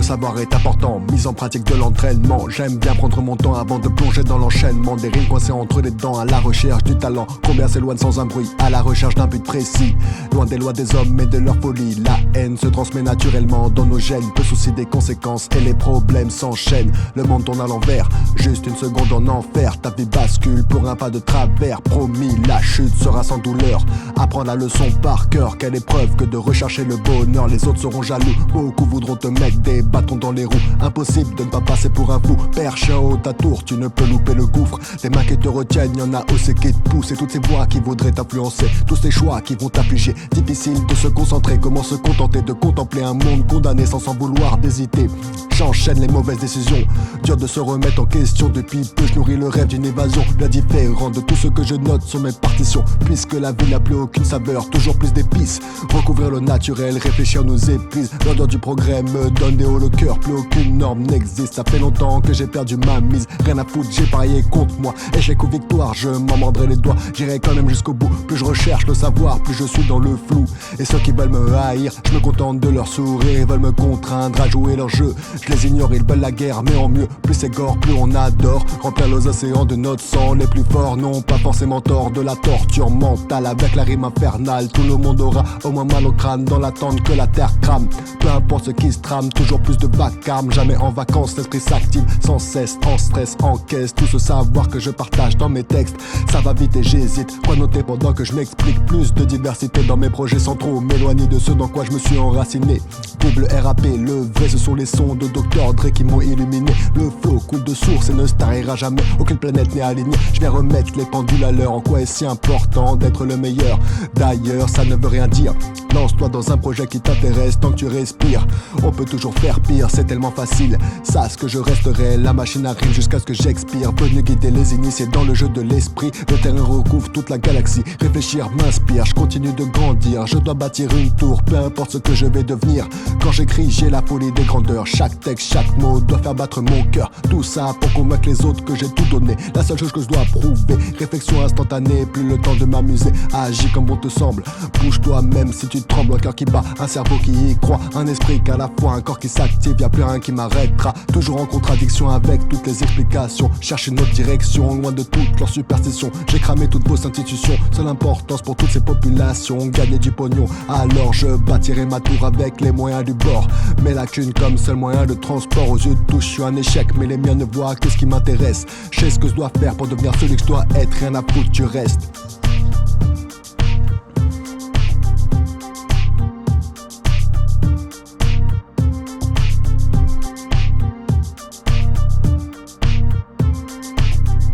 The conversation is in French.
savoir est important, mise en pratique de l'entraînement. J'aime bien prendre mon temps avant de plonger dans l'enchaînement. Des rimes coincées entre les dents, à la recherche du talent. Combien s'éloignent sans un bruit, à la recherche d'un but précis. Loin des lois des hommes et de leur folie. La haine se transmet naturellement dans nos gènes. Peu souci des conséquences et les problèmes s'enchaînent. Le monde tourne à l'envers, juste une seconde en enfer. Ta vie bascule pour un pas de travers. Promis, la chute sera sans douleur. Apprends la leçon par cœur. Quelle épreuve que de rechercher le bonheur. Les autres seront jaloux, beaucoup voudront te mettre des bâtons dans les roues. Impossible de ne pas passer pour un fou. Perche en haut ta tour, tu ne peux louper le gouffre. Des mains qui te retiennent, y'en a aussi qui te poussent. Et toutes ces voix qui voudraient t'influencer, tous ces choix qui vont t'affliger. Difficile de se concentrer, comment se contenter de contempler un monde condamné sans s'en vouloir d'hésiter. J'enchaîne les mauvaises décisions, dur de se remettre en question. Depuis peu je nourris le rêve d'une évasion, bien différent de tout ce que je note sur mes partitions. Puisque la vie n'a plus aucune saveur, toujours plus d'épices. Recouvrir le naturel, réfléchir nous épuise. L'odeur du progrès me donne des hauts le cœur. Plus aucune norme n'existe, ça fait longtemps que j'ai perdu ma mise. Rien à foutre, j'ai parié contre moi. Échec ou victoire, je m'en mordrai les doigts. J'irai quand même jusqu'au bout, plus je recherche le savoir, plus je suis dans le flou. Et ceux qui veulent me haïr, je me contente de leur sourire. Ils veulent me contraindre à jouer leur jeu, je les ignore, ils veulent la guerre, mais en mieux. Plus c'est gore, plus on adore. Remplir les océans de notre sang, les plus forts n'ont pas forcément tort. De la torture mentale avec la rime infernale. Tout le monde aura au moins mal au crâne dans l'attente que la terre crame. Peu importe ce qui se trame, toujours plus de vacarme. Jamais en vacances, l'esprit s'active sans cesse. En stress, en caisse, tout ce savoir que je partage dans mes textes. Ça va vite et j'hésite, quoi noter pendant que je m'explique. Plus de diversité dans mes projets sans trop m'éloigner de ce dans quoi je me suis enraciné. Vive le RAP, le vrai, ce sont les sons de Dr Dre qui m'ont illuminé. Le flow coule de source et ne se tarira jamais. Aucune planète n'est alignée, je viens remettre les pendules à l'heure. En quoi est-ce si important d'être le meilleur? D'ailleurs, ça ne veut rien dire. Lance-toi dans un projet qui t'intéresse tant que tu respires. On peut toujours faire pire, c'est tellement facile. Sache que je resterai, la machine arrive jusqu'à ce que j'expire. Venu guider les initiés dans le jeu de l'esprit. Le terrain recouvre toute la galaxie. Réfléchir m'inspire, je continue de grandir. Je dois bâtir une tour, peu importe ce que je vais devenir. Quand j'écris, j'ai la folie des grandeurs. Chaque texte, chaque mot doit faire battre mon cœur. Tout ça pour convaincre les autres que j'ai tout donné. La seule chose que je dois prouver, réflexion instantanée, plus le temps de m'amuser. Agis comme bon te semble, bouge-toi même si tu trembles. Un cœur qui bat, un cerveau qui y croit, un esprit qu'à la fois, un corps qui s'active. Y'a plus rien qui m'arrêtera, toujours en contradiction avec toutes les explications. Cherche une autre direction, loin de toutes leurs superstitions. J'ai cramé toutes vos institutions, seule importance pour toutes ces populations. Gagner du pognon, alors je bâtirai ma tour avec les moyens du bord. Mais la thune comme seul moyen de transport. Aux yeux de tous je suis un échec, mais les miens ne voient que ce qui m'intéresse. Je sais ce que je dois faire pour devenir celui que je dois être, rien à foutre du reste.